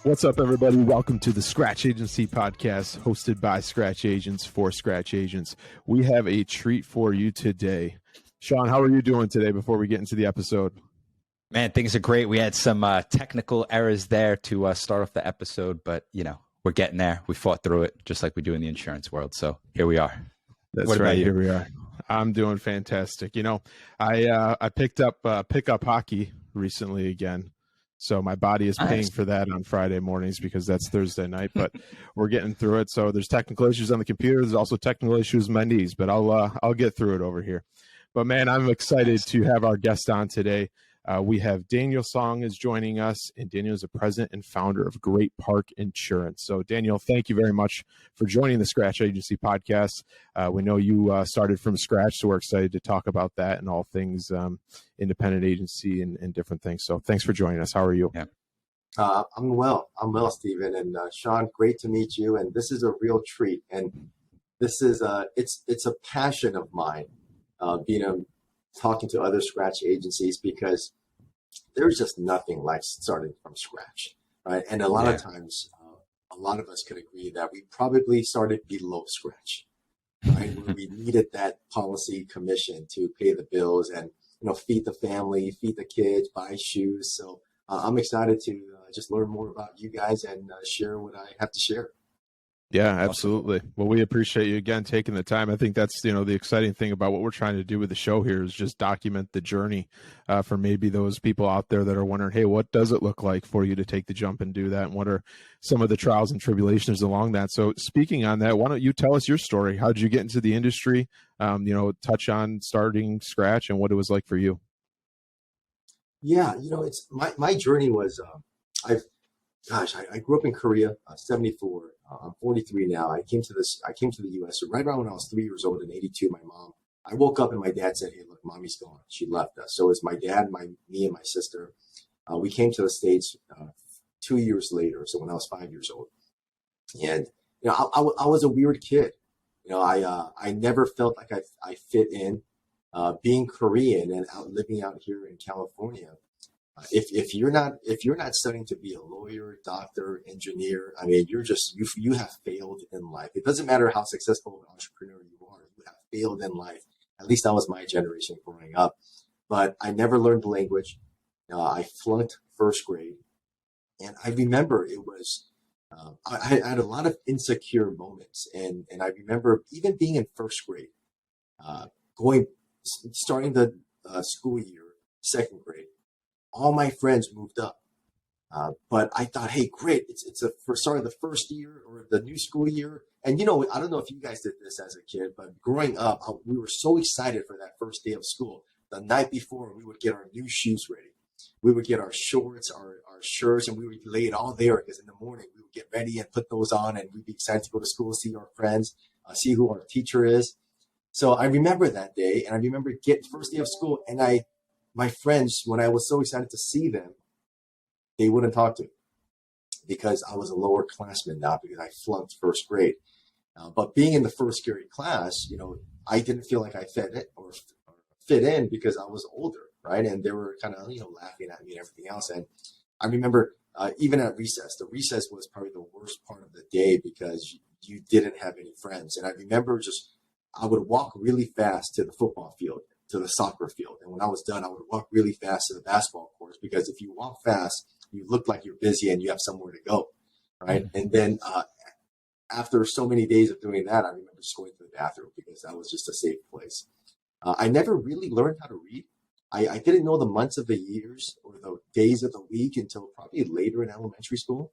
What's up, everybody? Welcome to the Scratch Agency podcast, hosted by Scratch Agents for Scratch Agents. We have a treat for you today. Sean, how are you doing today before we get into the episode? Man, things are great. We had some technical errors there to start off the episode, but, we're getting there. We fought through it just like we do in the insurance world. So here we are. That's right. Here we are. I'm doing fantastic. I picked up pickup hockey recently again. So my body is paying for that on Friday mornings because that's Thursday night, but we're getting through it. So there's technical issues on the computer. There's also technical issues with my knees, but I'll get through it over here. But man, I'm excited to have our guest on today. We have Daniel Seong is joining us, and Daniel is the president and founder of Great Park Insurance. So Daniel, thank you very much for joining the Scratch Agency podcast. We know you started from scratch, so we're excited to talk about that and all things independent agency and different things. So thanks for joining us. How are you? Yeah. I'm well, Stephen. And Sean, great to meet you. And this is a real treat. And this is it's a passion of mine, talking to other scratch agencies, because there's just nothing like starting from scratch, right? And a lot of times, a lot of us could agree that we probably started below scratch, right? Where we needed that policy commission to pay the bills and, feed the family, feed the kids, buy shoes. So I'm excited to just learn more about you guys and share what I have to share. Yeah, absolutely. Well, we appreciate you again taking the time. I think that's, the exciting thing about what we're trying to do with the show here is just document the journey for maybe those people out there that are wondering, hey, what does it look like for you to take the jump and do that? And what are some of the trials and tribulations along that? So speaking on that, why don't you tell us your story? How did you get into the industry? Touch on starting scratch and what it was like for you. Yeah, it's my journey was, I grew up in Korea, 74. I'm 43 now. I came to the U.S. right around when I was 3 years old in 82. I woke up and my dad said, "Hey, look, mommy's gone. She left us." So it's my dad, me and my sister. We came to the States 2 years later. So when I was 5 years old, and I was a weird kid. I never felt like I fit in. Being Korean and living out here in California. If you're not studying to be a lawyer, doctor, engineer, I mean, you have failed in life. It doesn't matter how successful an entrepreneur you are, you have failed in life. At least that was my generation growing up. But I never learned the language. I flunked first grade, and I remember it was I had a lot of insecure moments, and I remember even being in first grade, starting the school year, second grade. All my friends moved up. But I thought, hey, great. It's the first year or the new school year. And, I don't know if you guys did this as a kid, but growing up, we were so excited for that first day of school. The night before, we would get our new shoes ready. We would get our shorts, our shirts, and we would lay it all there because in the morning we would get ready and put those on, and we'd be excited to go to school, see our friends, see who our teacher is. So I remember that day, and I remember getting first day of school, and my friends, when I was so excited to see them, they wouldn't talk to me because I was a lower classman now because I flunked first grade. But being in the first grade class, I didn't feel like I fit in because I was older, right? And they were kind of, laughing at me and everything else. And I remember even at recess, the recess was probably the worst part of the day because you didn't have any friends. And I remember I would walk really fast to the football field, to the soccer field. And when I was done, I would walk really fast to the basketball courts because if you walk fast, you look like you're busy and you have somewhere to go, right? Mm-hmm. And then after so many days of doing that, I remember just going to the bathroom because that was just a safe place. I never really learned how to read. I didn't know the months of the years or the days of the week until probably later in elementary school,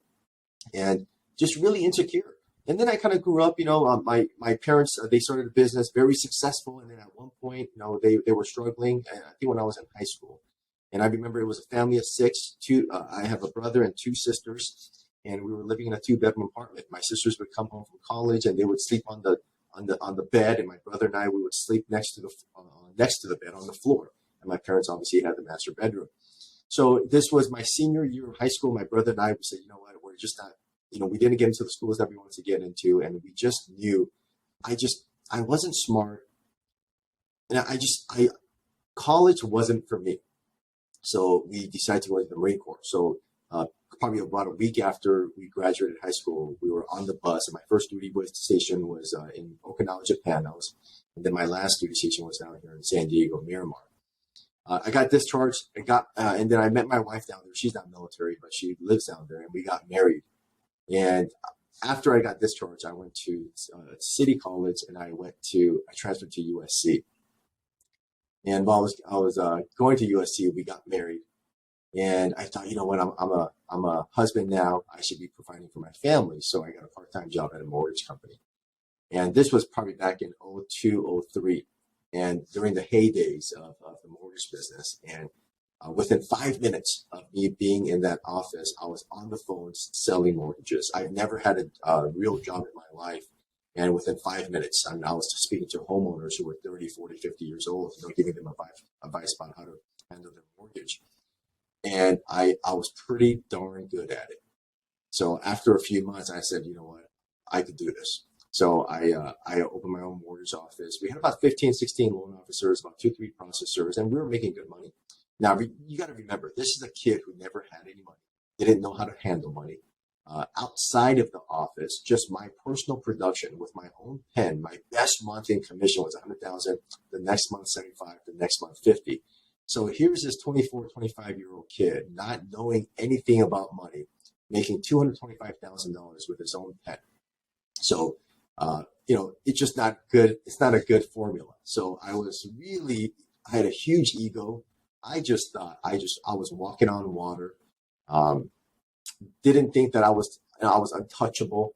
and just really insecure. And then I kind of grew up, my parents, they started a business, very successful. And then at one point, they were struggling, I think when I was in high school. And I remember it was a family of six. I have a brother and two sisters, and we were living in a 2-bedroom apartment. My sisters would come home from college and they would sleep on the bed. And my brother and I, we would sleep next to the bed on the floor. And my parents obviously had the master bedroom. So this was my senior year of high school. My brother and I would say, you know what, we're just not, we didn't get into the schools that we wanted to get into. And we just knew, I wasn't smart. And college wasn't for me. So we decided to go into the Marine Corps. So probably about a week after we graduated high school, we were on the bus, and my first duty station was in Okinawa, Japan. And then my last duty station was down here in San Diego, Miramar. I got discharged and then I met my wife down there. She's not military, but she lives down there, and we got married. And after I got discharged, I went to City College, and I transferred to USC. And while I was going to USC, we got married. And I thought, you know what, I'm a husband now. I should be providing for my family. So I got a part-time job at a mortgage company. And this was probably back in 02, 03, and during the heydays of the mortgage business. And within 5 minutes of me being in that office, I was on the phone selling mortgages. I've never had a real job in my life. And within 5 minutes, I was speaking to homeowners who were 30, 40, 50 years old, giving them advice about how to handle their mortgage. And I was pretty darn good at it. So after a few months, I said, you know what, I could do this. So I opened my own mortgage office. We had about 15, 16 loan officers, about 2, 3 processors, and we were making good money. Now, you got to remember, this is a kid who never had any money, didn't know how to handle money. Outside of the office, just my personal production with my own pen, my best month in commission was 100,000, the next month 75, the next month 50. So here's this 24, 25-year-old kid not knowing anything about money, making $225,000 with his own pen. So, it's just not good. It's not a good formula. So I had a huge ego. I just thought I was walking on water. Didn't think that I was untouchable.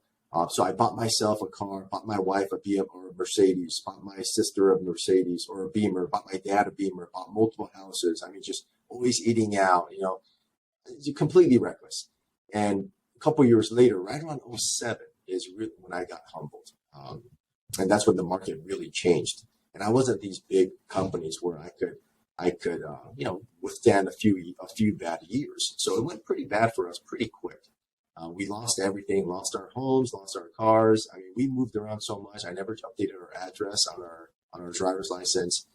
So I bought myself a car, bought my wife a BMW or a Mercedes, bought my sister a Mercedes or a Beamer, bought my dad a Beamer, bought multiple houses. I mean, just always eating out, completely reckless. And a couple of years later, right around 07 is really when I got humbled. And that's when the market really changed. And I wasn't these big companies where I could withstand a few bad years. So it went pretty bad for us pretty quick. We lost everything, lost our homes, lost our cars. I mean, we moved around so much. I never updated our address on our driver's license.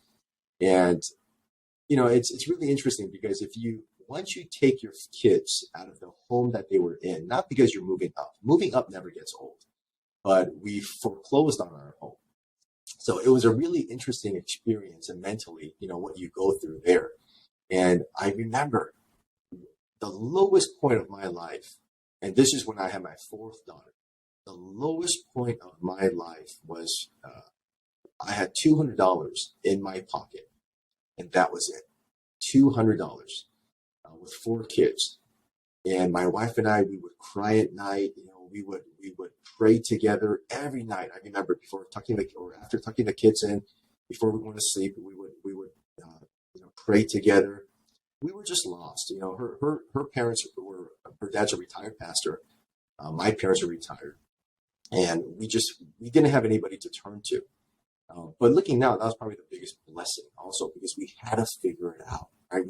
And, it's really interesting because once you take your kids out of the home that they were in, not because you're moving up never gets old, but we foreclosed on our home. So it was a really interesting experience, and mentally, what you go through there. And I remember the lowest point of my life, and this is when I had my 4th daughter. The lowest point of my life was I had $200 in my pocket, and that was it. $200 with 4 kids. And my wife and I, we would cry at night. We would pray together every night. I remember after tucking the kids in, before we went to sleep, we would pray together. We were just lost. Her parents her dad's a retired pastor. My parents are retired, and we didn't have anybody to turn to. But looking now, that was probably the biggest blessing also, because we had to figure it out. Right?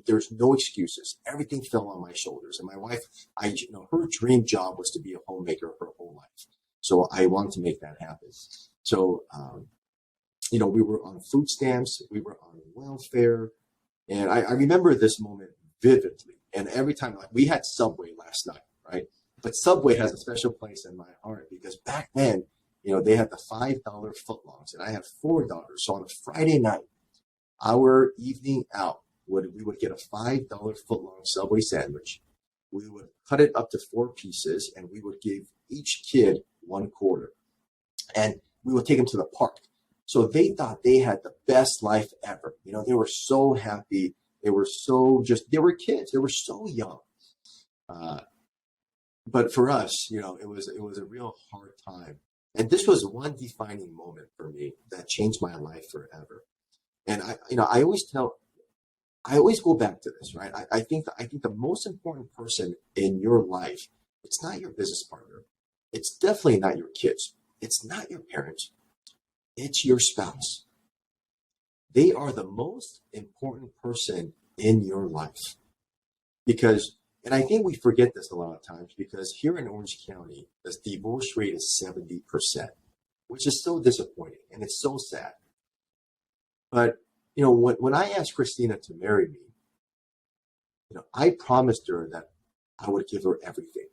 There's no excuses. Everything fell on my shoulders. And my wife, her dream job was to be a homemaker her whole life. So I wanted to make that happen. So, we were on food stamps, we were on welfare. And I remember this moment vividly. And every time, we had Subway last night, right? But Subway has a special place in my heart because back then, they had the $5 footlongs, and I had 4 daughters. So on a Friday night, our evening out, we would get a $5 footlong Subway sandwich. We would cut it up to 4 pieces, and we would give each kid 1 quarter. And we would take them to the park. So they thought they had the best life ever. They were so happy. They were kids. They were so young. But for us, it was a real hard time. And this was one defining moment for me that changed my life forever. And I always go back to this, right? I think the most important person in your life, it's not your business partner. It's definitely not your kids. It's not your parents. It's your spouse. They are the most important person in your life. And I think we forget this a lot of times, because here in Orange County, the divorce rate is 70%, which is so disappointing, and it's so sad. But, when I asked Christina to marry me, I promised her that I would give her everything,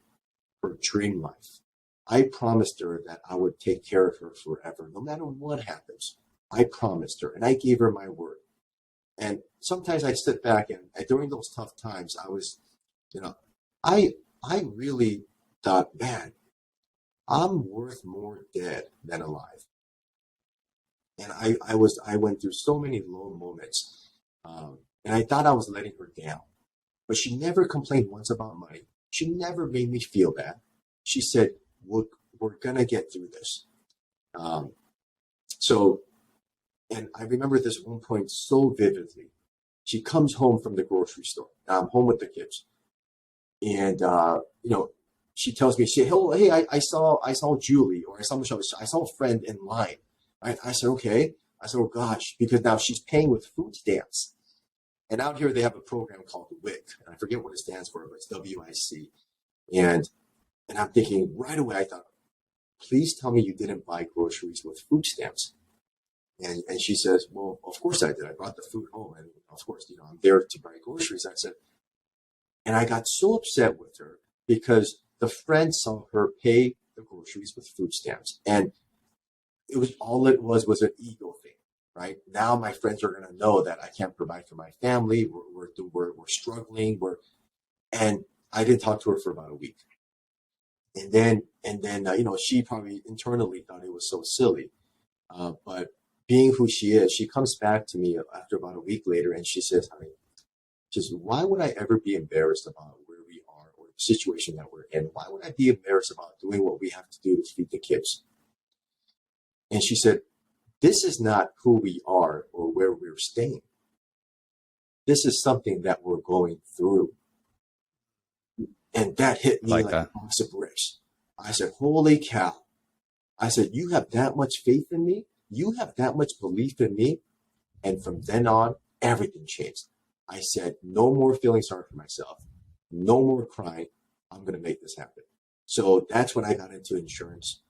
her dream life. I promised her that I would take care of her forever, no matter what happens. I promised her, and I gave her my word. And sometimes I sit back and during those tough times, I was, you know, I really thought, man, I'm worth more dead than alive. And I went through so many low moments, and I thought I was letting her down. But she never complained once about money. She never made me feel bad. She said, we're gonna get through this. So, and I remember this one point so vividly. She comes home from the grocery store. I'm home with the kids, and she tells me, hey, I saw Julie, or I saw Michelle. I saw a friend in line. I said, okay. I said, oh gosh, because now she's paying with food stamps. And out here they have a program called WIC, and I forget what it stands for, but it's WIC. And I'm thinking right away, I thought, please tell me you didn't buy groceries with food stamps. And she says, well, of course I did. I brought the food home, and of course, I'm there to buy groceries. I said, and I got so upset with her because the friend saw her pay the groceries with food stamps, and it was an ego thing, right? Now my friends are going to know that I can't provide for my family. We're struggling. And I didn't talk to her for about a week. And then she probably internally thought it was so silly. But being who she is, she comes back to me after about a week later, and she says, honey, why would I ever be embarrassed about where we are or the situation that we're in? Why would I be embarrassed about doing what we have to do to feed the kids? And she said, this is not who we are or where we're staying. This is something that we're going through. And that hit me like a box of bricks. I said, holy cow. I said, you have that much faith in me? You have that much belief in me? And from then on, everything changed. I said, no more feeling sorry for myself. No more crying. I'm going to make this happen. So that's when I got into insurance.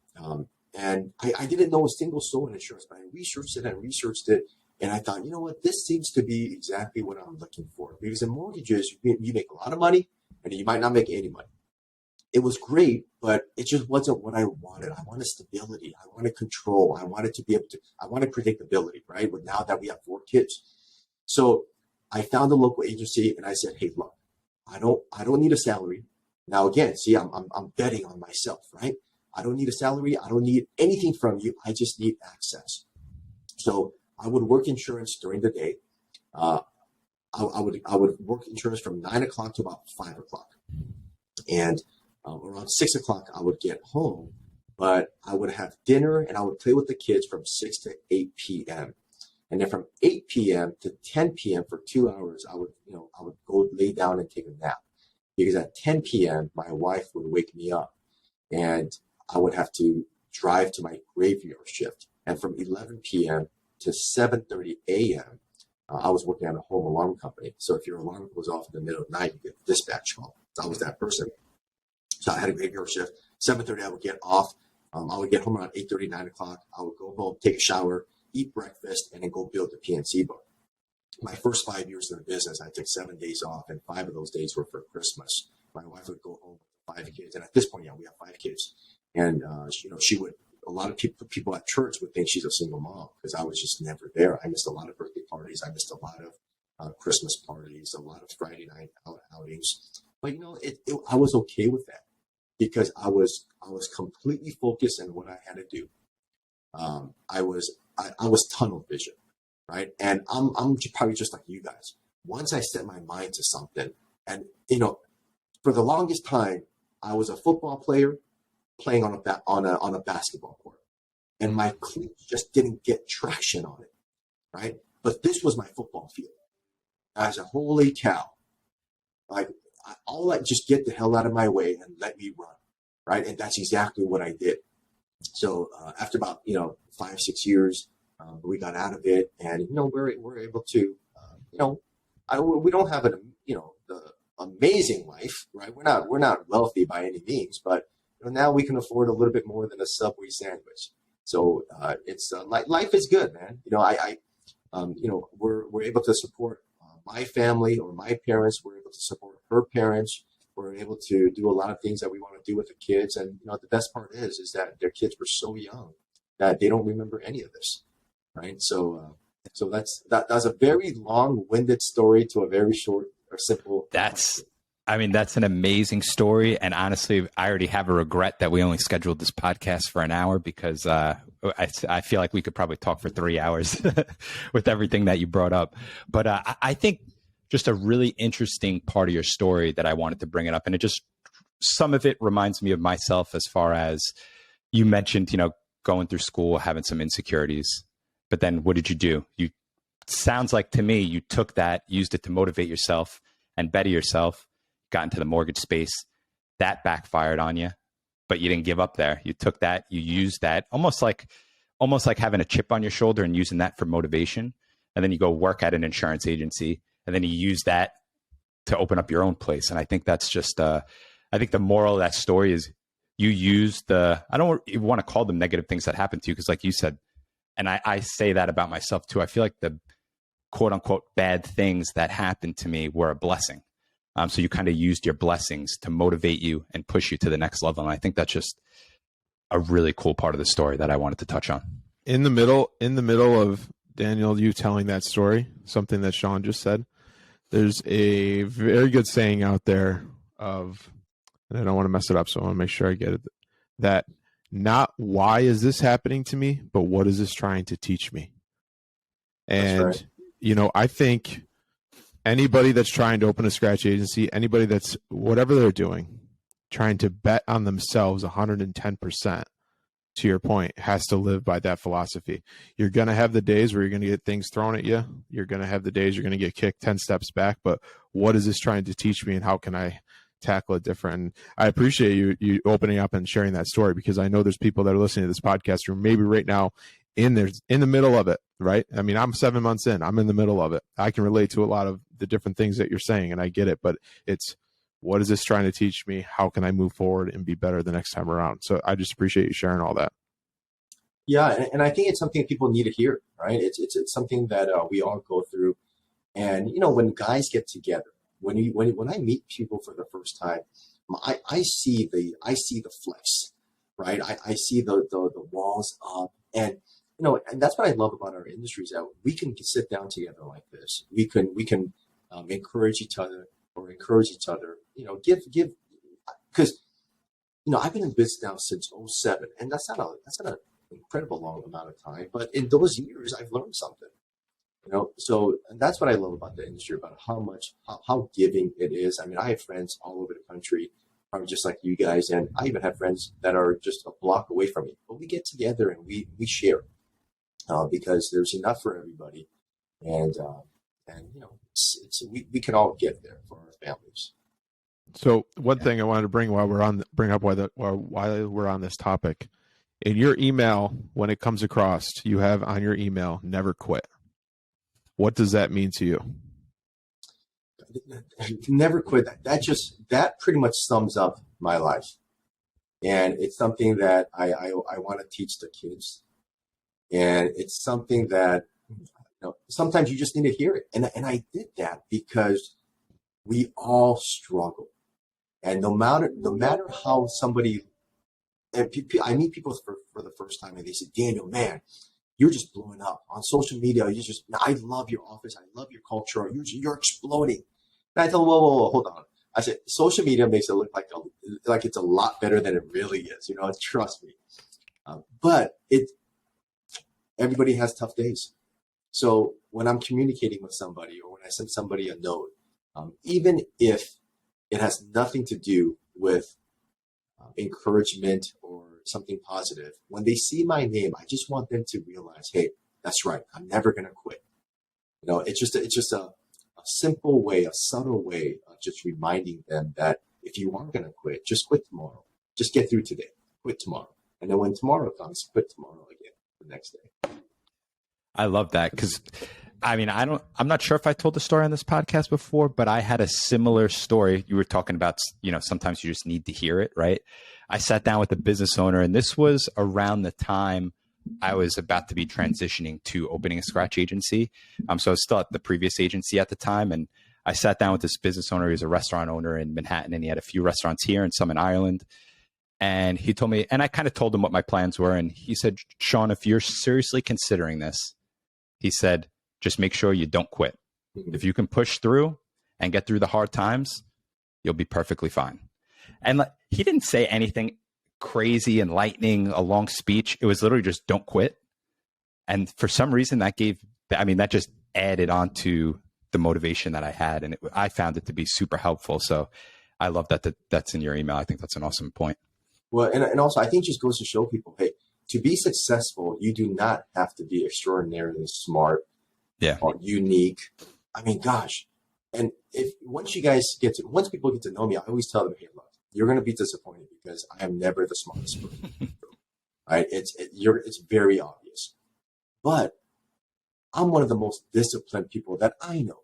And I didn't know a single soul in insurance, but I researched it. And I thought, you know what, this seems to be exactly what I'm looking for. Because in mortgages, you make a lot of money and you might not make any money. It was great, but it just wasn't what I wanted. I wanted stability. I wanted control. I wanted predictability, right? But now that we have 4 kids. So I found a local agency and I said, hey, look, I don't need a salary. Now, again, see, I'm betting on myself, right? I don't need a salary. I don't need anything from you. I just need access. So I would work insurance during the day. I would work insurance from 9 o'clock to about 5 o'clock. And around 6 o'clock, I would get home, but I would have dinner and I would play with the kids from 6 to 8 p.m. And then from 8 p.m. to 10 p.m. for 2 hours, I would go lay down and take a nap. Because at 10 p.m., my wife would wake me up and I would have to drive to my graveyard shift. And from 11 p.m. to 7:30 a.m., I was working at a home alarm company. So if your alarm goes off in the middle of the night, you get a dispatch call. So I was that person. So I had a graveyard shift. 7:30, I would get off. I would get home around 8:30, 9 o'clock. I would go home, take a shower, eat breakfast, and then go build the PNC book. My first 5 years in the business, I took 7 days off, and 5 of those days were for Christmas. My wife would go home with 5 kids. And at this point, we have 5 kids. And, she would, a lot of people at church would think she's a single mom because I was just never there. I missed a lot of birthday parties. I missed a lot of Christmas parties, a lot of Friday night outings. But, I was okay with that because I was completely focused on what I had to do. I was tunnel vision, right? And I'm probably just like you guys. Once I set my mind to something, and, for the longest time, I was a football player playing on a basketball court, and my cleats just didn't get traction on it, right? But this was my football field. I said, holy cow. Just get the hell out of my way and let me run, right? And that's exactly what I did. So after about 5-6 years, we got out of it, and we're able to we don't have the amazing life, right? We're not wealthy by any means, but now we can afford a little bit more than a Subway sandwich. So it's life is good, man. We're able to support my family or my parents. We're able to support her parents. We're able to do a lot of things that we want to do with the kids. And, the best part is that their kids were so young that they don't remember any of this. Right. So that's a very long-winded story to a very short or simple. That's an amazing story. And honestly, I already have a regret that we only scheduled this podcast for an hour, because I feel like we could probably talk for 3 hours with everything that you brought up. But I think just a really interesting part of your story that I wanted to bring it up. And some of it reminds me of myself, as far as you mentioned, going through school, having some insecurities. But then what did you do? Sounds like to me, you took that, used it to motivate yourself and better yourself, got into the mortgage space. That backfired on you, but you didn't give up there. You took that, you used that, almost like having a chip on your shoulder and using that for motivation. And then you go work at an insurance agency, and then you use that to open up your own place. And I think that's just, I think the moral of that story is you use I don't even want to call them negative things that happened to you, because like you said, and I say that about myself too, I feel like the quote unquote bad things that happened to me were a blessing. So you kind of used your blessings to motivate you and push you to the next level. And I think that's just a really cool part of the story that I wanted to touch on. In the middle of Daniel, you telling that story, something that Sean just said, there's a very good saying out there and I don't want to mess it up, so I want to make sure I get it, that not why is this happening to me, but what is this trying to teach me? And, right. I think anybody that's trying to open a scratch agency, anybody that's whatever they're doing, trying to bet on themselves 110%, to your point, has to live by that philosophy. You're going to have the days where you're going to get things thrown at you. You're going to have the days you're going to get kicked 10 steps back. But what is this trying to teach me, and how can I tackle it different? And I appreciate you opening up and sharing that story, because I know there's people that are listening to this podcast who are maybe right now in the middle of it, right? I mean, I'm 7 months in, I'm in the middle of it. I can relate to a lot of the different things that you're saying, and I get it, but it's, what is this trying to teach me? How can I move forward and be better the next time around? So I just appreciate you sharing all that. Yeah. And I think it's something people need to hear, right? It's something that we all go through. And, when guys get together, when I meet people for the first time, I see the flex, right? I see the walls up, and and that's what I love about our industry, is that we can sit down together like this. We can encourage each other, give, because I've been in business now since 2007, and that's not an incredible long amount of time, but in those years I've learned something. So that's what I love about the industry, about how giving it is. I mean, I have friends all over the country, probably just like you guys, and I even have friends that are just a block away from me. But we get together and we share, because there's enough for everybody, and we can all get there for our families. So one thing I wanted to bring up while we're on this topic, in your email, when it comes across, you have on your email, never quit. What does that mean to you? Never quit. That pretty much sums up my life. And it's something that I want to teach the kids. And it's something that, sometimes you just need to hear it. And I did that because we all struggle. And no matter how somebody, I meet people for the first time, and they say, Daniel, man, you're just blowing up on social media. I love your office. I love your culture. You're exploding. And I tell them, whoa, hold on. I said, social media makes it look like it's a lot better than it really is. Trust me. But everybody has tough days. So when I'm communicating with somebody, or when I send somebody a note, even if it has nothing to do with encouragement or something positive, when they see my name, I just want them to realize, hey, that's right, I'm never going to quit. It's just a simple way, a subtle way of just reminding them that if you are going to quit, just quit tomorrow. Just get through today, quit tomorrow. And then when tomorrow comes, quit tomorrow again, the next day. I love that, because I'm not sure if I told the story on this podcast before, but I had a similar story. You were talking about, sometimes you just need to hear it, right? I sat down with a business owner, and this was around the time I was about to be transitioning to opening a scratch agency. So I was still at the previous agency at the time, and I sat down with this business owner. He was a restaurant owner in Manhattan, and he had a few restaurants here and some in Ireland. And he told me, and I kind of told him what my plans were. And he said, Sean, if you're seriously considering this, he said, just make sure you don't quit. If you can push through and get through the hard times, you'll be perfectly fine. And he didn't say anything crazy, enlightening, a long speech. It was literally just don't quit. And for some reason that just added on to the motivation that I had. And I found it to be super helpful. So I love that's in your email. I think that's an awesome point. Well, and also I think it just goes to show people, hey, to be successful, you do not have to be extraordinarily smart or unique. I mean, gosh. And once people get to know me, I always tell them, hey, look, you're going to be disappointed because I am never the smartest person. Right? It's very obvious. But I'm one of the most disciplined people that I know.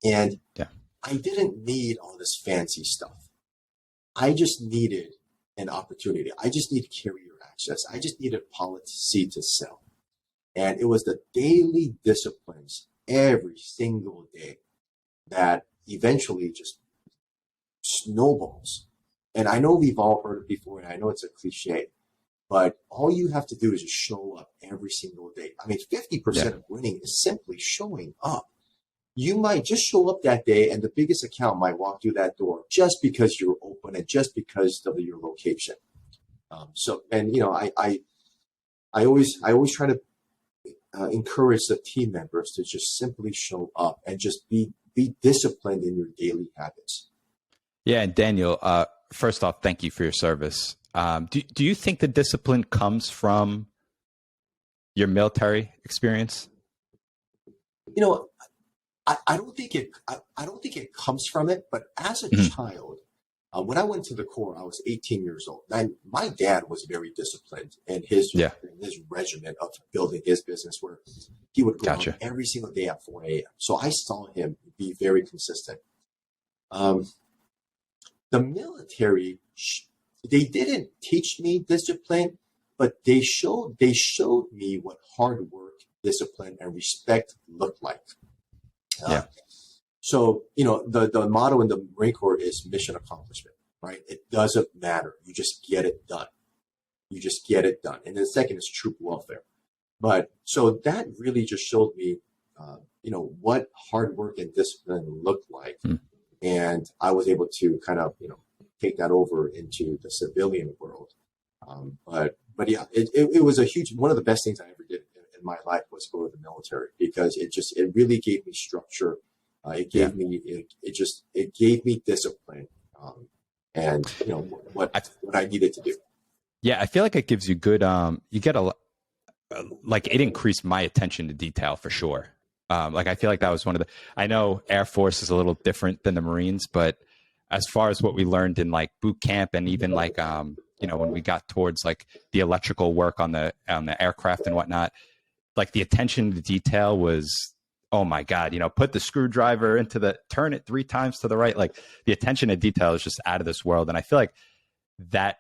And I didn't need all this fancy stuff. I just needed an opportunity. I just needed carrier access. I just needed policy to sell. And it was the daily disciplines every single day that eventually just snowballs. And I know we've all heard it before, and I know it's a cliche, but all you have to do is just show up every single day. I mean, 50% of winning is simply showing up. You might just show up that day and the biggest account might walk through that door just because you're open and just because of your location. I always try to encourage the team members to just simply show up and just be disciplined in your daily habits. Yeah. And Daniel, first off, thank you for your service. Do you think the discipline comes from your military experience? I don't think it comes from it, but as a child, when I went to the Corps, I was 18 years old. And my dad was very disciplined in his regimen of building his business, where he would go out every single day at 4 a.m. So I saw him be very consistent. The military, they didn't teach me discipline, but they showed me what hard work, discipline, and respect looked like. So, the motto in the Marine Corps is mission accomplishment, right? It doesn't matter. You just get it done. And then the second is troop welfare. But so that really just showed me, what hard work and discipline looked like. And I was able to kind of, take that over into the civilian world. But yeah, it was one of the best things I ever did in my life was go to the military, because it really gave me structure. It gave me discipline, and what I needed to do. Yeah, I feel like it gives you good. You get it increased my attention to detail for sure. I feel like that was one of the. I know Air Force is a little different than the Marines, but as far as what we learned in boot camp and even when we got towards the electrical work on the aircraft and whatnot, the attention to detail was, oh my God, put the screwdriver turn it 3 times to the right. The attention to detail is just out of this world. And I feel like that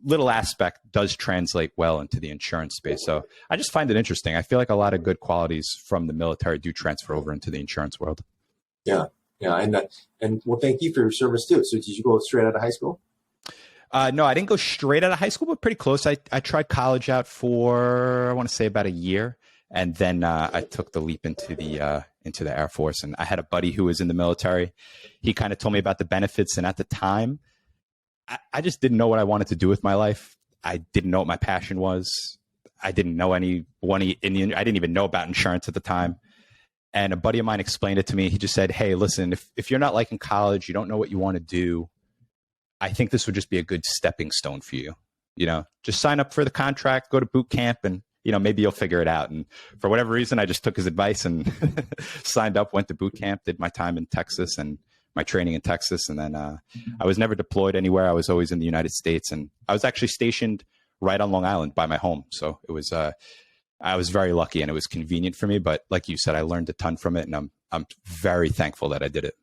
little aspect does translate well into the insurance space. So I just find it interesting. I feel like a lot of good qualities from the military do transfer over into the insurance world. Yeah. Yeah. And well, thank you for your service too. So did you go straight out of high school? No, I didn't go straight out of high school, but pretty close. I tried college out for, I want to say, about a year. And then I took the leap into the Air Force. And I had a buddy who was in the military. He kind of told me about the benefits. And at the time, I just didn't know what I wanted to do with my life. I didn't know what my passion was. I didn't know I didn't even know about insurance at the time. And a buddy of mine explained it to me. He just said, hey, listen, if you're not liking college, you don't know what you want to do, I think this would just be a good stepping stone for you. Just sign up for the contract, go to boot camp, and maybe you'll figure it out. And for whatever reason, I just took his advice and signed up, went to boot camp, did my time in Texas and my training in Texas. And then I was never deployed anywhere. I was always in the United States. And I was actually stationed right on Long Island by my home. So it was, I was very lucky and it was convenient for me. But like you said, I learned a ton from it. And I'm very thankful that I did it.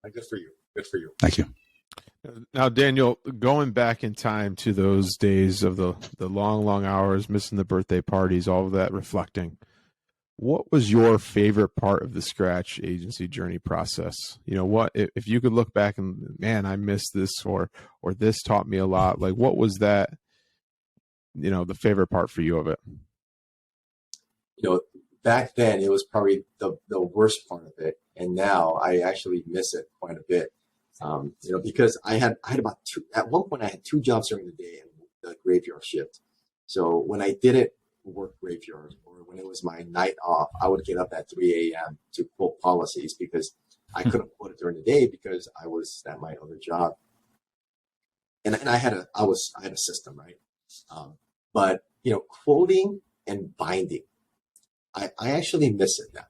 Good for you. Good for you. Thank you. Now, Daniel, going back in time to those days of the long, long hours, missing the birthday parties, all of that reflecting, what was your favorite part of the scratch agency journey process? You know, what if you could look back and, man, I missed this, or this taught me a lot. Like, what was that, you know, the favorite part for you of it? You know, back then it was probably the worst part of it, and now I actually miss it quite a bit. You know, because I had about at one point I had 2 jobs during the day and the graveyard shift. So when I didn't work graveyard, or when it was my night off, I would get up at 3 a.m. to quote policies because I couldn't quote it during the day because I was at my other job. And I had a system, right? But you know, quoting and binding, I actually miss it now.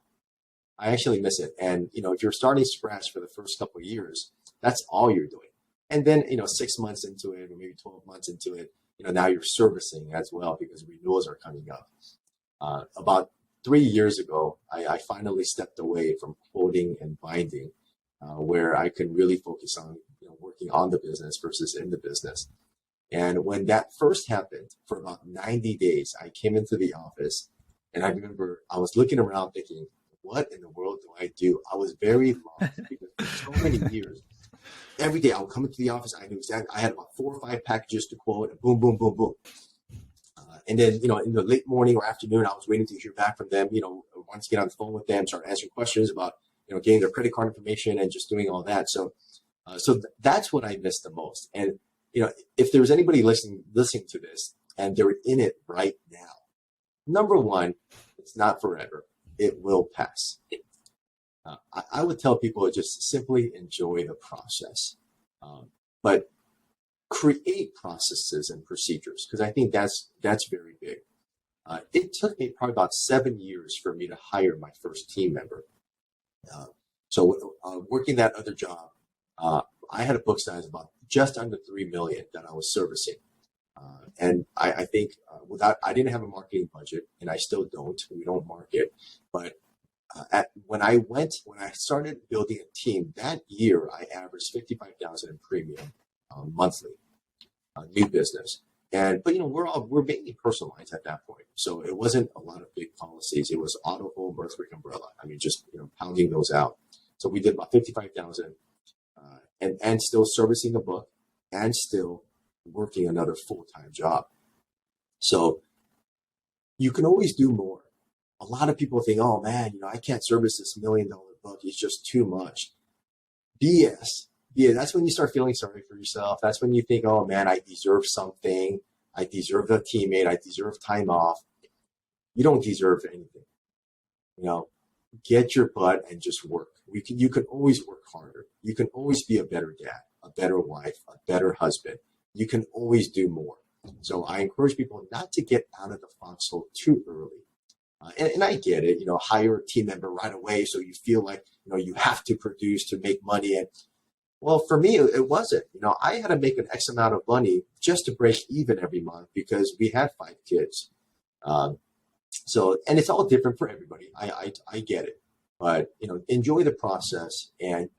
I actually miss it. And you know, if you're starting scratch for the first couple of years, that's all you're doing. And then, you know, 6 months into it, or maybe 12 months into it, you know, now you're servicing as well because renewals are coming up. About 3 years ago, I finally stepped away from quoting and binding, where I can really focus on, you know, working on the business versus in the business. And when that first happened, for about 90 days, I came into the office, and I remember I was looking around thinking, what in the world do I do? I was very lost because for so many years, every day I would come into the office. I knew exactly. I had about 4 or 5 packages to quote, and boom, boom, boom, boom. And then, you know, in the late morning or afternoon, I was waiting to hear back from them. You know, once get on the phone with them, start answering questions about, you know, getting their credit card information and just doing all that. So, that's what I missed the most. And you know, if there's anybody listening to this and they're in it right now, number one, it's not forever. It will pass. I would tell people to just simply enjoy the process, but create processes and procedures, because I think that's very big. It took me probably about 7 years for me to hire my first team member. So working that other job, I had a book size about just under 3 million that I was servicing. And I think I didn't have a marketing budget, and I still don't. We don't market, but when I started building a team that year, I averaged 55,000 in premium monthly, new business. But you know, we're mainly personal lines at that point, so it wasn't a lot of big policies. It was auto, home, earthquake, umbrella. I mean, just, you know, pounding those out. So we did about 55,000, and still servicing a book, and still working another full-time job. So you can always do more. A lot of people think, oh man, you know, I can't service this $1 million book. It's just too much. BS. That's when you start feeling sorry for yourself. That's when you think, oh man, I deserve something. I deserve a teammate. I deserve time off. You don't deserve anything. You know, get your butt and just work. You can always work harder. You can always be a better dad, a better wife, a better husband. You can always do more. So I encourage people not to get out of the foxhole too early. And I get it, you know, hire a team member right away so you feel like, you know, you have to produce to make money. And well, for me, it wasn't. You know, I had to make an X amount of money just to break even every month because we had 5 kids. So, and it's all different for everybody. I get it. But, you know, enjoy the process and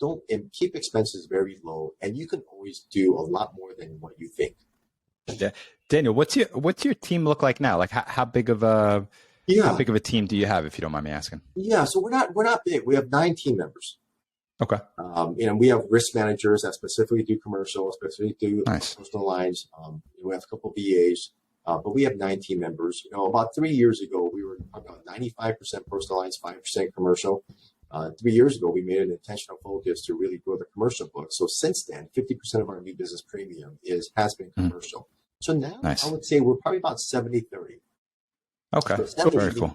keep expenses very low. And you can always do a lot more than what you think. Yeah. Daniel, what's your team look like now? Like how big of a team do you have, if you don't mind me asking? Yeah, so we're not big. We have 9 team members. Okay. And we have risk managers that specifically do commercial, specifically do personal lines. We have a couple of VAs, but we have 9 team members. You know, about 3 years ago, we were about 95% personal lines, 5% commercial. 3 years ago, we made an intentional focus to really grow the commercial book. So since then, 50% of our new business premium has been commercial. So now I would say we're probably about 70-30. Okay, So very cool.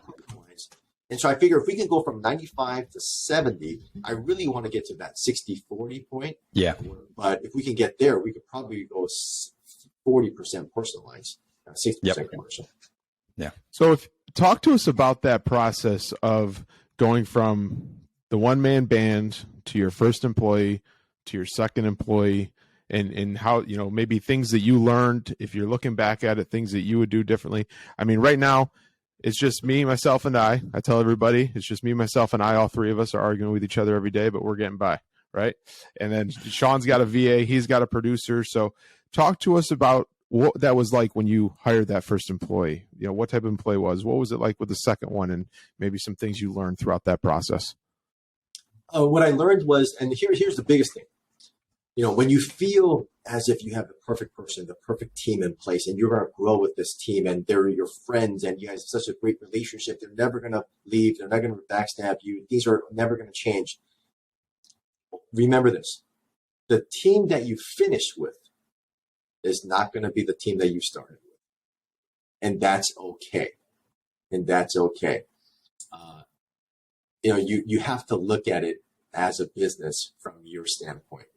And so I figure if we can go from 95 to 70, I really want to get to that 60-40 point. Yeah. But if we can get there, we could probably go 40% personal lines, 60% commercial. Yeah. So talk to us about that process of going from the one-man band to your first employee to your second employee, and how, you know, maybe things that you learned, if you're looking back at it, things that you would do differently. I mean, right now, it's just me, myself, and I. I tell everybody, it's just me, myself, and I. All 3 of us are arguing with each other every day, but we're getting by, right? And then Sean's got a VA. He's got a producer. So talk to us about what that was like when you hired that first employee. You know, what type of employee was? What was it like with the second one, and maybe some things you learned throughout that process? What I learned was, and here's the biggest thing. When you feel as if you have the perfect person, the perfect team in place, and you're going to grow with this team, and they're your friends, and you guys have such a great relationship, they're never going to leave, they're not going to backstab you, things are never going to change. Remember this: the team that you finish with is not going to be the team that you started with, and that's okay. And that's okay. You have to look at it as a business from your standpoint.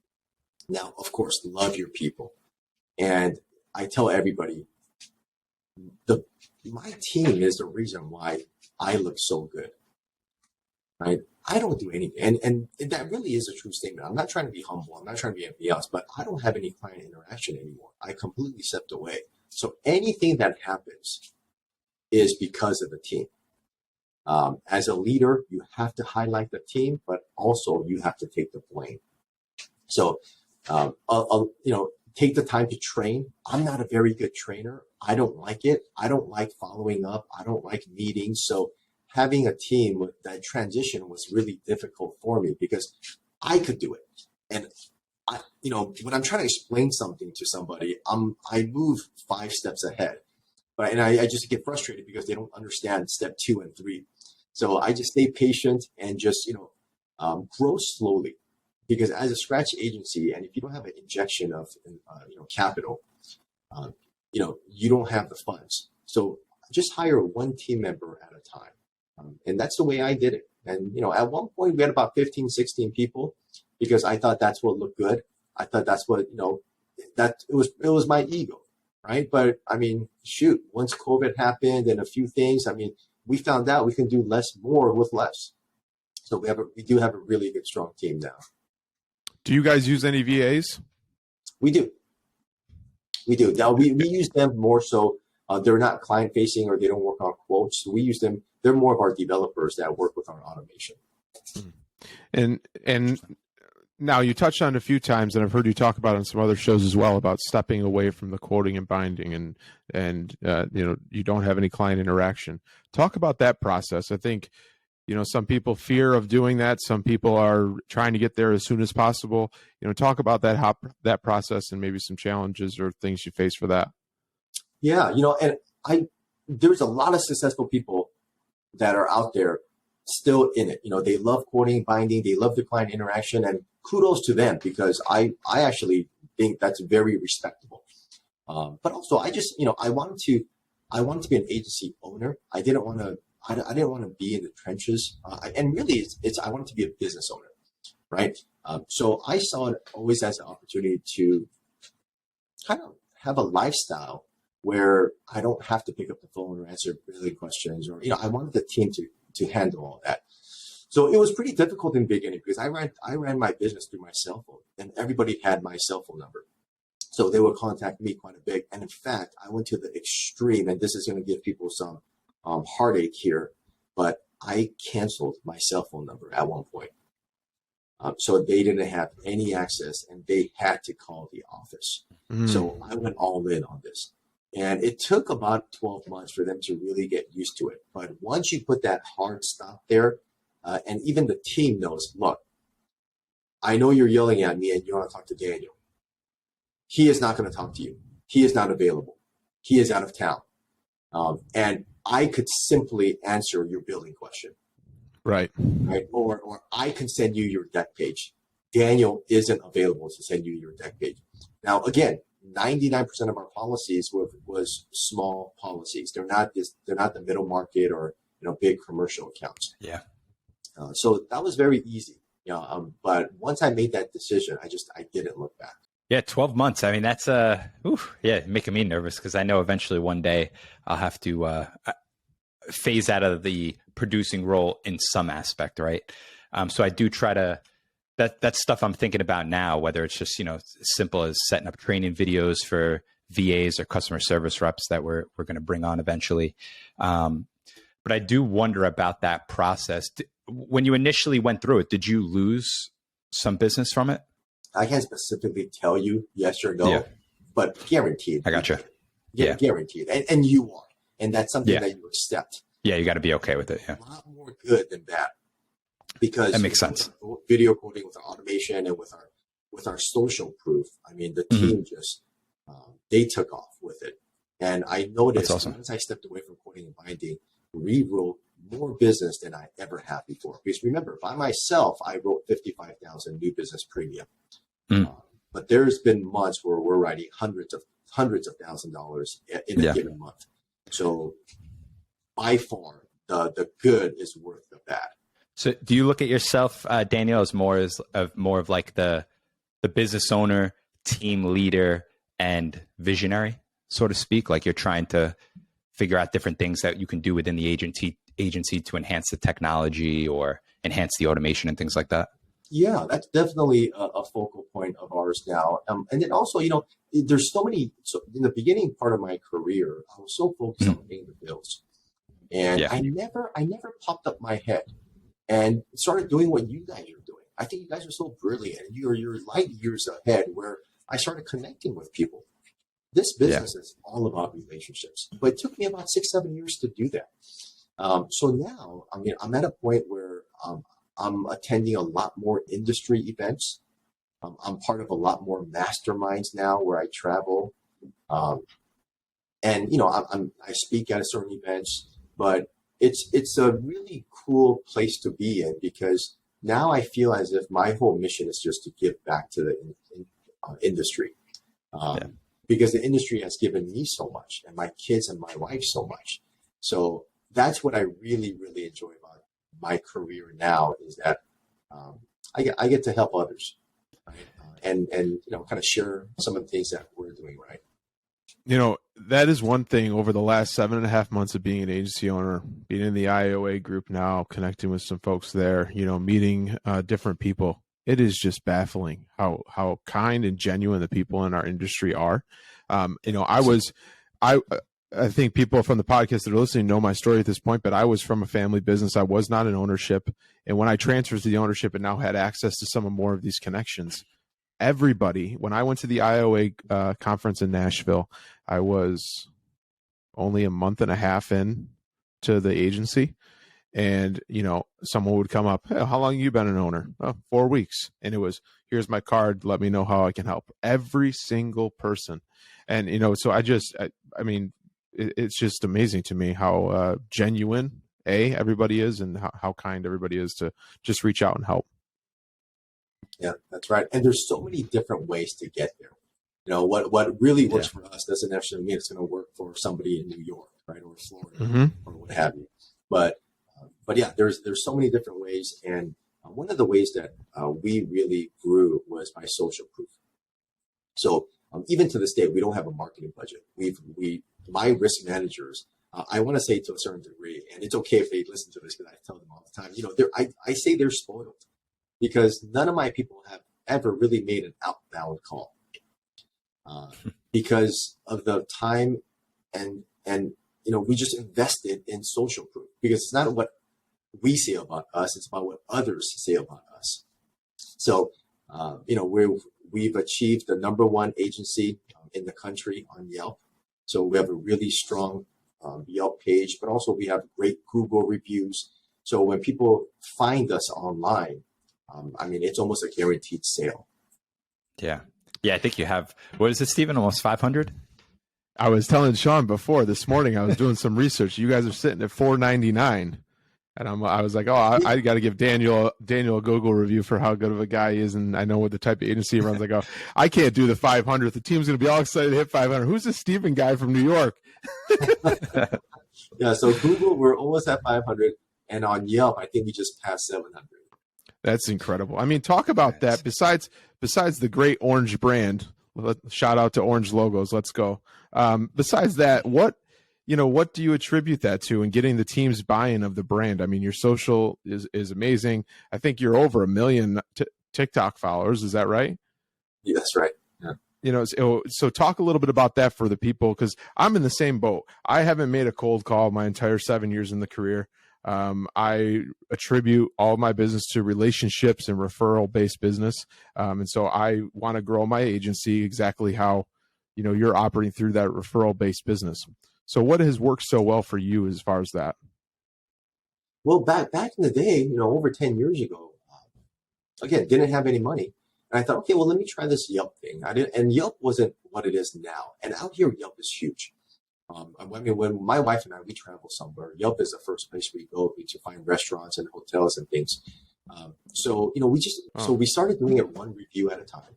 Now, of course, love your people. And I tell everybody, my team is the reason why I look so good, right? I don't do anything. And that really is a true statement. I'm not trying to be humble. I'm not trying to be anything else, but I don't have any client interaction anymore. I completely stepped away. So anything that happens is because of the team. As a leader, you have to highlight the team, but also you have to take the blame. So, take the time to train. I'm not a very good trainer. I don't like it. I don't like following up. I don't like meetings. So having a team with that transition was really difficult for me because I could do it. And when I'm trying to explain something to somebody, I move 5 steps ahead. But I just get frustrated because they don't understand step 2 and 3. So I just stay patient and just, grow slowly. Because as a scratch agency, and if you don't have an injection of, capital, you don't have the funds. So just hire one team member at a time. And that's the way I did it. And, at one point we had about 15, 16 people because I thought that's what looked good. I thought that's what, that it was my ego. Right. But I mean, shoot, once COVID happened and a few things, we found out we can do more with less. So we do have a really good, strong team now. Do you guys use any VAs? We do. Now we use them more so. They're not client facing or they don't work on quotes. We use them. They're more of our developers that work with our automation. And now you touched on it a few times, and I've heard you talk about it on some other shows as well about stepping away from the quoting and binding, and you don't have any client interaction. Talk about that process. I think some people fear of doing that. Some people are trying to get there as soon as possible. Talk about that process and maybe some challenges or things you face for that. Yeah, and there's a lot of successful people that are out there still in it. They love quoting, binding, they love the client interaction, and kudos to them because I actually think that's very respectable. But also, I just I wanted to be an agency owner. I didn't want to be in the trenches, and really, I wanted to be a business owner, right? So I saw it always as an opportunity to kind of have a lifestyle where I don't have to pick up the phone or answer really questions, or I wanted the team to handle all that. So it was pretty difficult in the beginning because I ran my business through my cell phone, and everybody had my cell phone number. So they would contact me quite a bit. And in fact, I went to the extreme, and this is going to give people some heartache here, but I canceled my cell phone number at one point. So they didn't have any access, and they had to call the office. So I went all in on this. And it took about 12 months for them to really get used to it. But once you put that hard stop there, and even the team knows, look, I know you're yelling at me and you want to talk to Daniel. He is not going to talk to you. He is not available. He is out of town. And I could simply answer your billing question. Right. Or I can send you your deck page. Daniel isn't available to send you your deck page. Now, again, 99% of our policies was small policies. They're not the middle market or big commercial accounts. Yeah. So that was very easy. But once I made that decision, I didn't look back. Yeah, 12 months. I mean, that's making me nervous because I know eventually one day I'll have to phase out of the producing role in some aspect, right? So I do try to. That's stuff I'm thinking about now, whether it's just, as simple as setting up training videos for VAs or customer service reps that we're going to bring on eventually. But I do wonder about that process. When you initially went through it, did you lose some business from it? I can't specifically tell you yes or no, but guaranteed. I gotcha. Yeah. Guaranteed. And you are. And that's something that you accept. Yeah, you got to be okay with it. Yeah. A lot more good than bad. Because that makes sense. Video coding with our automation and with our social proof, I mean, the team just, they took off with it. And I noticed once I stepped away from coding and binding, we wrote more business than I ever have before. Because remember, by myself, I wrote 55,000 new business premium. But there's been months where we're writing hundreds of $1,000s in a given month. So by far, the good is worth the bad. So do you look at yourself, Daniel, as more of like the business owner, team leader, and visionary, so to speak? Like you're trying to figure out different things that you can do within the agency to enhance the technology or enhance the automation and things like that? Yeah, that's definitely a focal point of ours now. And then also, there's so in the beginning part of my career, I was so focused on paying the bills. And I never popped up my head and started doing what you guys are doing. I think you guys are so brilliant. You're light years ahead where I started connecting with people. This business is all about relationships, but it took me about 6-7 years to do that. So now, I mean, I'm at a point where I'm attending a lot more industry events. I'm part of a lot more masterminds now where I travel. And, I speak at certain events, but it's a really cool place to be in because now I feel as if my whole mission is just to give back to the industry. Because the industry has given me so much and my kids and my wife so much. So that's what I really, really enjoy about my career now is that I get to help others, right? And kind of share some of the things that we're doing right. That is one thing over the last 7.5 months of being an agency owner, being in the IOA group now, connecting with some folks there, meeting different people. It is just baffling how kind and genuine the people in our industry are. I think people from the podcast that are listening know my story at this point, but I was from a family business. I was not in ownership. And when I transferred to the ownership and now had access to some more of these connections, everybody, when I went to the IOA conference in Nashville, I was only a month and a half in to the agency. And, someone would come up, hey, how long have you been an owner? Oh, 4 weeks. And it was, here's my card. Let me know how I can help. Every single person. And, so I mean, it's just amazing to me how genuine everybody is and how kind everybody is to just reach out and help. Yeah, that's right. And there's so many different ways to get there. What really works for us doesn't necessarily mean it's going to work for somebody in New York, right, or Florida, or what have you. But yeah, there's so many different ways. And one of the ways that we really grew was by social proof. So even to this day, we don't have a marketing budget. My risk managers, I want to say to a certain degree, and it's okay if they listen to this because I tell them all the time, I say they're spoiled because none of my people have ever really made an outbound call because of the time and we just invested in social proof because it's not what we say about us, it's about what others say about us. So, we've achieved the #1 agency in the country on Yelp. So we have a really strong Yelp page, but also we have great Google reviews. So when people find us online, it's almost a guaranteed sale. Yeah. Yeah, I think you have, what is it, Stephen, almost 500? I was telling Sean before this morning, I was doing some research. You guys are sitting at 499. And I was like, I got to give Daniel a Google review for how good of a guy he is. And I know what the type of agency he runs. I I can't do the 500. The team's going to be all excited to hit 500. Who's this Stephen guy from New York? Yeah. So Google, we're almost at 500. And on Yelp, I think we just passed 700. That's incredible. I mean, talk about that. Besides the great orange brand, shout out to Orange Logos. Let's go. Besides that, what do you attribute that to in getting the team's buy-in of the brand? I mean, your social is amazing. I think you're over 1 million TikTok followers. Is that right? Yeah, that's right. Yeah. So talk a little bit about that for the people, because I'm in the same boat. I haven't made a cold call my entire 7 years in the career. I attribute all my business to relationships and referral-based business. And so I want to grow my agency exactly how you're operating through that referral-based business. So what has worked so well for you as far as that? Well, back in the day, over 10 years ago, again, didn't have any money. And I thought, okay, well, let me try this Yelp thing. And Yelp wasn't what it is now. And out here, Yelp is huge. I mean, when my wife and I, we travel somewhere, Yelp is the first place we go to find restaurants and hotels and things. So we started doing it one review at a time.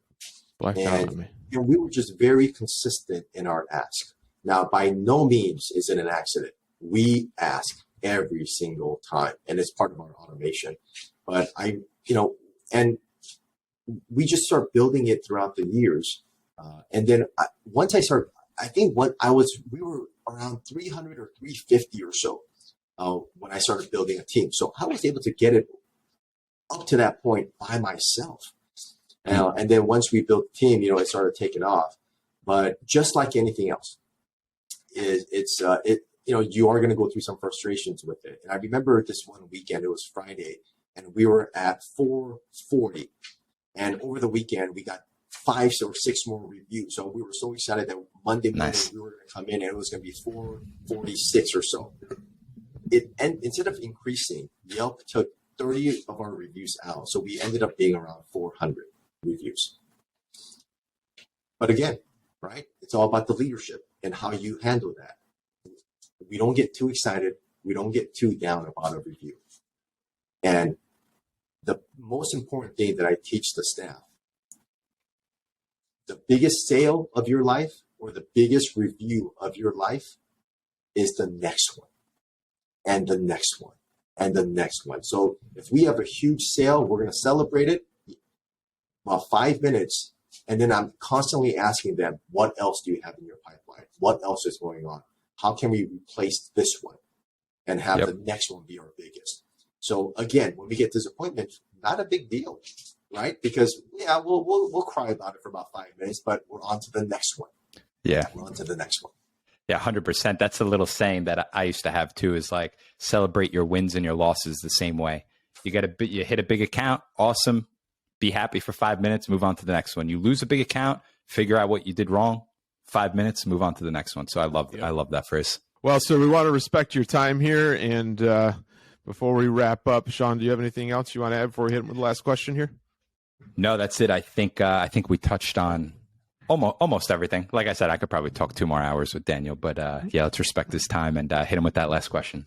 And we were just very consistent in our ask. Now, by no means is it an accident. We ask every single time, and it's part of our automation. But and we just start building it throughout the years. And then once I started, I think we were around 300 or 350 or so when I started building a team. So I was able to get it up to that point by myself. And then once we built the team, it started taking off. But just like anything else, you are going to go through some frustrations with it. And I remember this one weekend, it was Friday, and we were at 440. And over the weekend, we got 5 or 6 more reviews. So we were so excited that Monday morning we were going to come in and it was going to be 446 or so. And instead of increasing, Yelp took 30 of our reviews out. So we ended up being around 400 reviews. But again, right? It's all about the leadership and how you handle that. We don't get too excited. We don't get too down about a review. And the most important thing that I teach the staff, the biggest sale of your life or the biggest review of your life is the next one and the next one and the next one. So if we have a huge sale, we're going to celebrate it about 5 minutes. And then I'm constantly asking them, what else do you have in your pipeline? What else is going on? How can we replace this one and have the next one be our biggest? So again, when we get disappointment, not a big deal, right? Because we'll cry about it for about 5 minutes, but we're on to the next one. Yeah. We're on to the next one. Yeah, 100%. That's a little saying that I used to have too, is like celebrate your wins and your losses the same way. You hit a big account, awesome. Be happy for 5 minutes, move on to the next one. You lose a big account, figure out what you did wrong, 5 minutes, move on to the next one. So I love that phrase. Well, so we want to respect your time here. And before we wrap up, Sean, do you have anything else you want to add before we hit him with the last question here? No, that's it. I think we touched on almost everything. Like I said, I could probably talk 2 more hours with Daniel, but let's respect his time and hit him with that last question.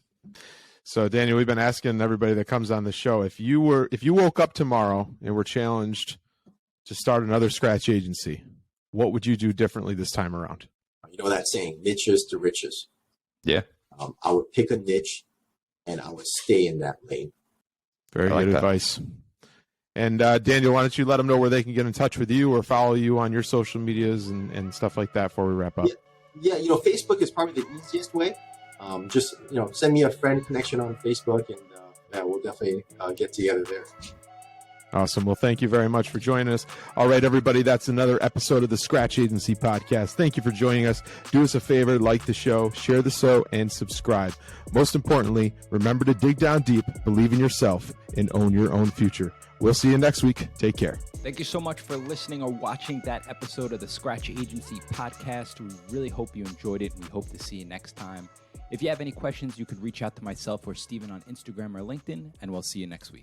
So Daniel, we've been asking everybody that comes on the show, if you woke up tomorrow and were challenged to start another scratch agency, what would you do differently this time around? You know that saying, niches to riches. Yeah. I would pick a niche and I would stay in that lane. Very good advice. And Daniel, why don't you let them know where they can get in touch with you or follow you on your social medias and stuff like that before we wrap up? Yeah, Facebook is probably the easiest way. Just send me a friend connection on Facebook, and we'll definitely get together there. Awesome. Well, thank you very much for joining us. All right, everybody, that's another episode of the Scratch Agency Podcast. Thank you for joining us. Do us a favor, like the show, share the show, and subscribe. Most importantly, remember to dig down deep, believe in yourself, and own your own future. We'll see you next week. Take care. Thank you so much for listening or watching that episode of the Scratch Agency Podcast. We really hope you enjoyed it. We hope to see you next time. If you have any questions, you could reach out to myself or Steven on Instagram or LinkedIn, and we'll see you next week.